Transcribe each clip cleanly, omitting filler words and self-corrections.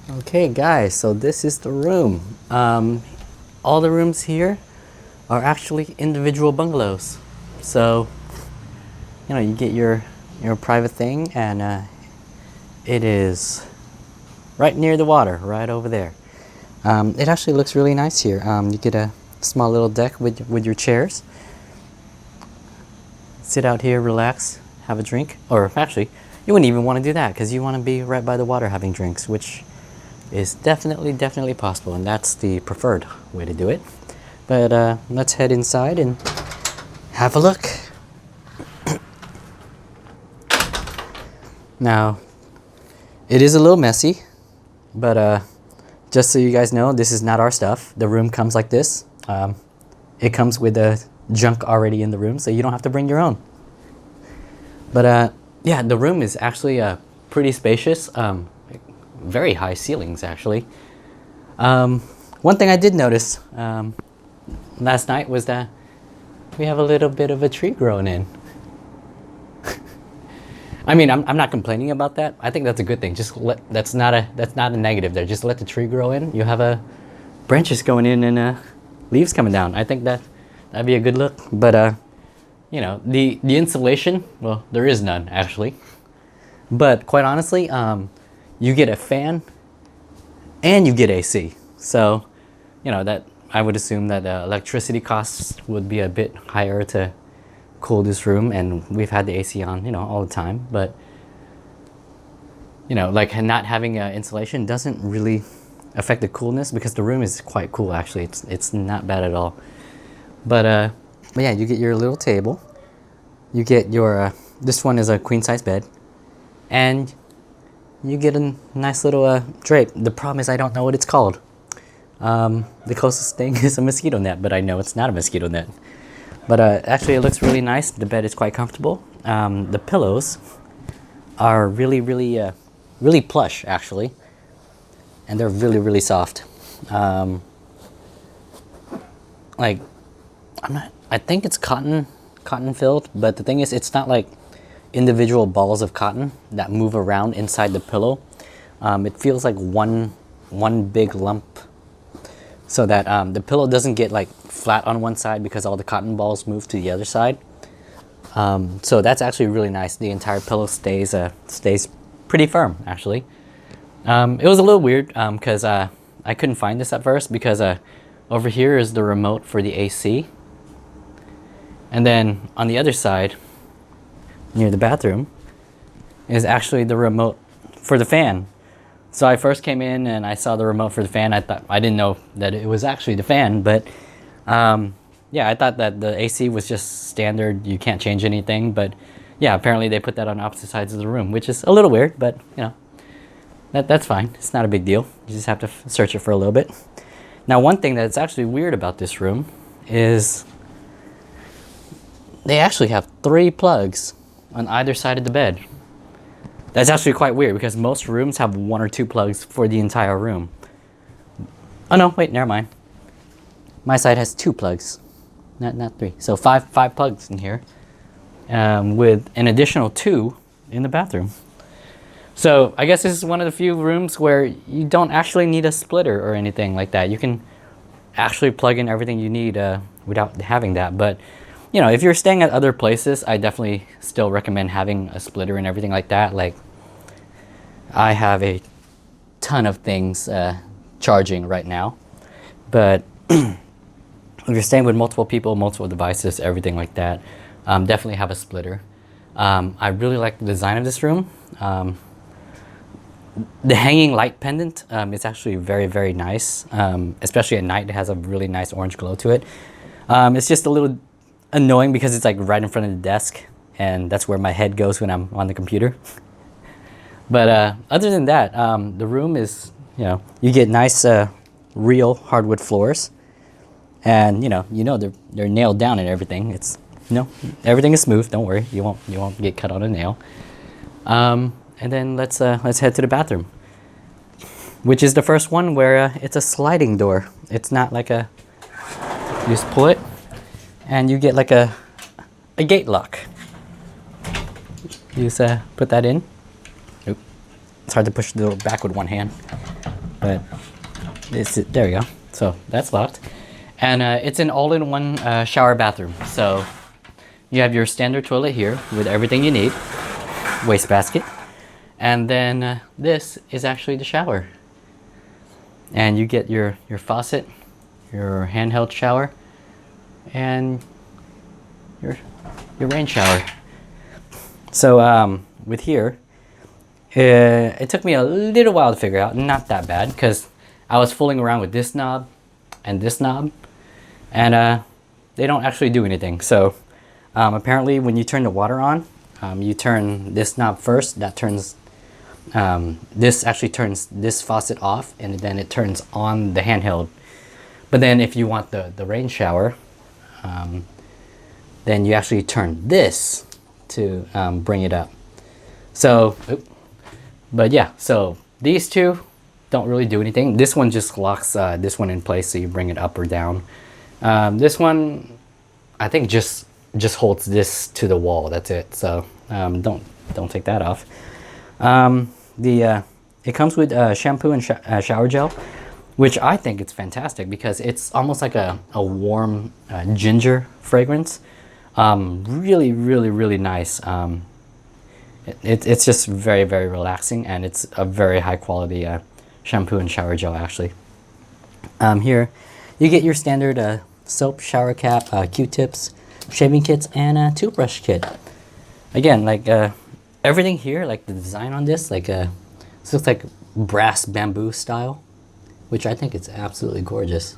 Okay guys, so this is the room. All the rooms here are actually individual bungalows. So, you get your private thing, and it is right near the water, right over there. It actually looks really nice here. You get a small little deck with your chairs. Sit out here, relax, have a drink. Or actually, you wouldn't even want to do that because you want to be right by the water having drinks, which is definitely possible, and that's the preferred way to do it. But let's head inside and have a look. Now, it is a little messy, but just so you guys know, this is not our stuff. The room comes like this. It comes with the junk already in the room, so you don't have to bring your own. But yeah, the room is actually pretty spacious. Very high ceilings, actually. One thing I did notice last night was that we have a little bit of a tree growing in. I mean, I'm not complaining about that. I think that's a good thing. That's not a negative there. Just let the tree grow in. You have branches going in and leaves coming down. I think that'd be a good look. But the insulation, well, there is none actually. But quite honestly, you get a fan and you get AC. So, that I would assume that electricity costs would be a bit higher to cool this room, and we've had the AC on, all the time. But, like not having insulation doesn't really affect the coolness because the room is quite cool actually. It's not bad at all. But yeah, you get your little table. You get your this one is a queen size bed, and you get a nice little drape. The problem is I don't know what it's called. The closest thing is a mosquito net, but I know it's not a mosquito net. But actually it looks really nice. The bed is quite comfortable. The pillows are really plush actually. And they're really soft. I think it's cotton filled, but the thing is it's not like individual balls of cotton that move around inside the pillow. It feels like one big lump, so that the pillow doesn't get like flat on one side because all the cotton balls move to the other side. So that's actually really nice. The entire pillow stays pretty firm actually. It was a little weird because I couldn't find this at first because over here is the remote for the AC, and then on the other side near the bathroom is actually the remote for the fan. So I first came in and I saw the remote for the fan. I didn't know that it was actually the fan, but yeah, I thought that the AC was just standard. You can't change anything, but yeah, apparently they put that on opposite sides of the room, which is a little weird, but that's fine. It's not a big deal. You just have to search it for a little bit. Now, one thing that's actually weird about this room is they actually have 3 plugs on either side of the bed. That's actually quite weird because most rooms have 1 or 2 plugs for the entire room. Oh no, wait, never mind. My side has 2 plugs, not 3. So 5 plugs in here, with an additional 2 in the bathroom. So I guess this is one of the few rooms where you don't actually need a splitter or anything like that. You can actually plug in everything you need without having that. But if you're staying at other places, I definitely still recommend having a splitter and everything like that. Like, I have a ton of things charging right now, but if you're staying with multiple people, multiple devices, everything like that, definitely have a splitter. I really like the design of this room. The hanging light pendant is actually very nice, especially at night. It has a really nice orange glow to it. It's just a little annoying because it's like right in front of the desk, and that's where my head goes when I'm on the computer. But other than that, the room is, you get nice real hardwood floors, and they're nailed down and everything. It's everything is smooth. Don't worry, you won't get cut on a nail. And then let's head to the bathroom, which is the first one where it's a sliding door. It's not like you just pull it and you get like a gate lock. You just put that in. Oop. It's hard to push the door back with one hand. but there we go. So that's locked. And it's an all-in-one shower bathroom. So you have your standard toilet here with everything you need, wastebasket. And then this is actually the shower. And you get your faucet, your handheld shower, and your rain shower. So with here, it took me a little while to figure out. Not that bad, because I was fooling around with this knob and this knob, and they don't actually do anything. So apparently when you turn the water on, you turn this knob first. That turns, this actually turns this faucet off, and then it turns on the handheld. But then if you want the rain shower, then you actually turn this to bring it up. So, but yeah, so these two don't really do anything. This one just locks this one in place, so you bring it up or down. This one, I think just holds this to the wall. That's it. So don't take that off. It comes with shampoo and shower gel, which I think it's fantastic because it's almost like a warm ginger fragrance. Really nice. It's just very relaxing, and it's a very high quality shampoo and shower gel actually. Here you get your standard soap, shower cap, Q-tips, shaving kits, and a toothbrush kit. Again, like everything here, like the design on this, like this looks like brass bamboo style, which I think it's absolutely gorgeous.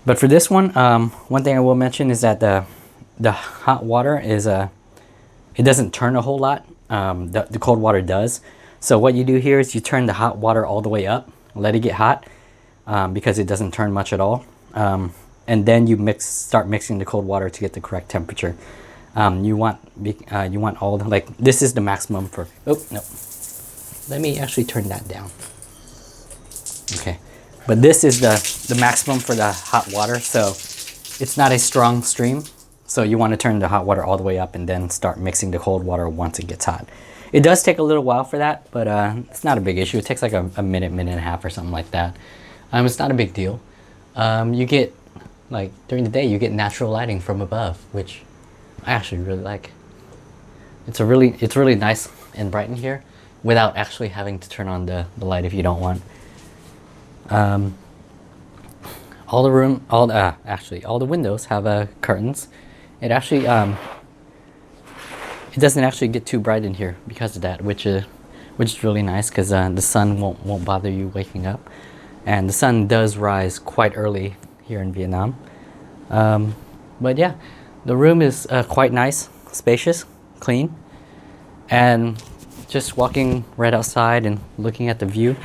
But for this one, one thing I will mention is that the hot water is it doesn't turn a whole lot. The cold water does. So what you do here is you turn the hot water all the way up, let it get hot, because it doesn't turn much at all. And then you start mixing the cold water to get the correct temperature. You want all the, like, this is the maximum for, oh no, let me actually turn that down. Okay, but this is the maximum for the hot water, so it's not a strong stream. So you want to turn the hot water all the way up and then start mixing the cold water once it gets hot. It does take a little while for that, but it's not a big issue. It takes like a minute and a half or something like that. It's not a big deal. You get, like, during the day, you get natural lighting from above, which I actually really like. It's really nice and bright in here without actually having to turn on the light if you don't want. All the windows have curtains. It actually it doesn't actually get too bright in here because of that, which is really nice, because the sun won't bother you waking up, and the sun does rise quite early here in Vietnam. But yeah, the room is quite nice, spacious, clean, and just walking right outside and looking at the view,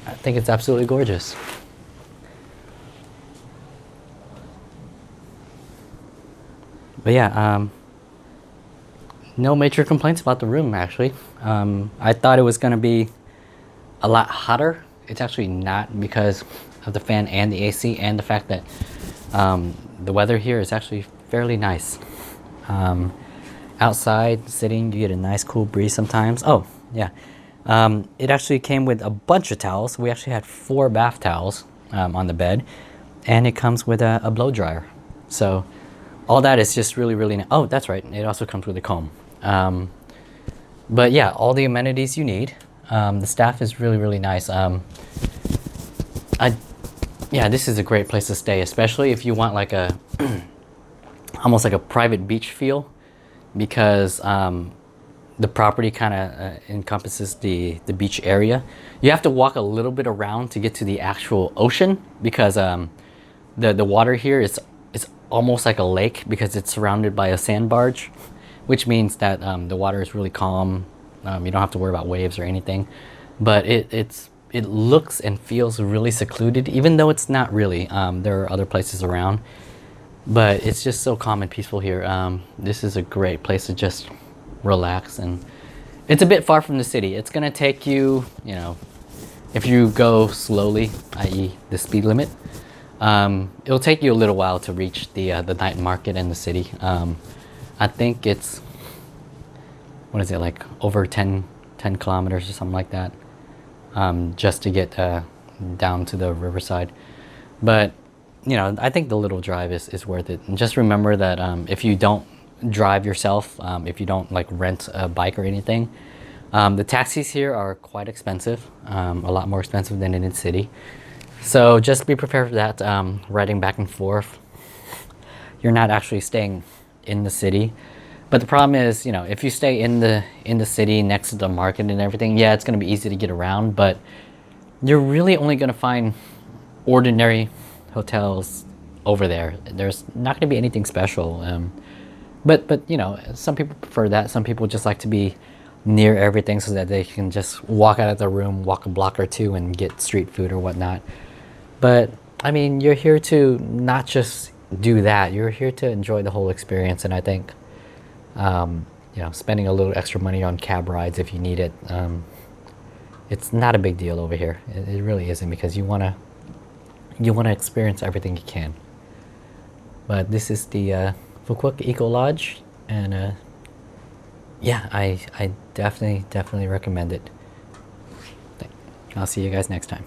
I think it's absolutely gorgeous. But yeah, no major complaints about the room actually. I thought it was going to be a lot hotter. It's actually not, because of the fan and the AC and the fact that the weather here is actually fairly nice. Outside sitting, you get a nice cool breeze sometimes. Oh yeah, it actually came with a bunch of towels. We actually had 4 bath towels on the bed, and it comes with a blow dryer. So all that is just really nice. Oh, that's right, it also comes with a comb. But yeah, all the amenities you need. The staff is really nice. Yeah, this is a great place to stay, especially if you want like a almost like a private beach feel, because the property kind of encompasses the beach area. You have to walk a little bit around to get to the actual ocean, because the water here is almost like a lake, because it's surrounded by a sand barge, which means that the water is really calm. You don't have to worry about waves or anything, but it looks and feels really secluded, even though it's not really. There are other places around, but it's just so calm and peaceful here. This is a great place to just relax, and it's a bit far from the city. It's gonna take you, if you go slowly, i.e. the speed limit, it'll take you a little while to reach the night market and the city. I think it's, what is it, like over 10 10 kilometers or something like that, just to get down to the riverside. But you know, I think the little drive is worth it. And just remember that if you don't drive yourself, if you don't like rent a bike or anything, the taxis here are quite expensive, a lot more expensive than in the city. So just be prepared for that. Riding back and forth, you're not actually staying in the city. But the problem is, you know, if you stay in the city next to the market and everything, yeah, it's going to be easy to get around, but you're really only going to find ordinary hotels over there. There's not going to be anything special. But you know, some people prefer that. Some people just like to be near everything so that they can just walk out of the room, walk a block or two, and get street food or whatnot. But I mean, you're here to not just do that. You're here to enjoy the whole experience, and I think you know, spending a little extra money on cab rides if you need it, it's not a big deal over here. It really isn't, because you wanna experience everything you can. But this is the Phu Quoc Ecolodge, and yeah, I definitely recommend it. I'll see you guys next time.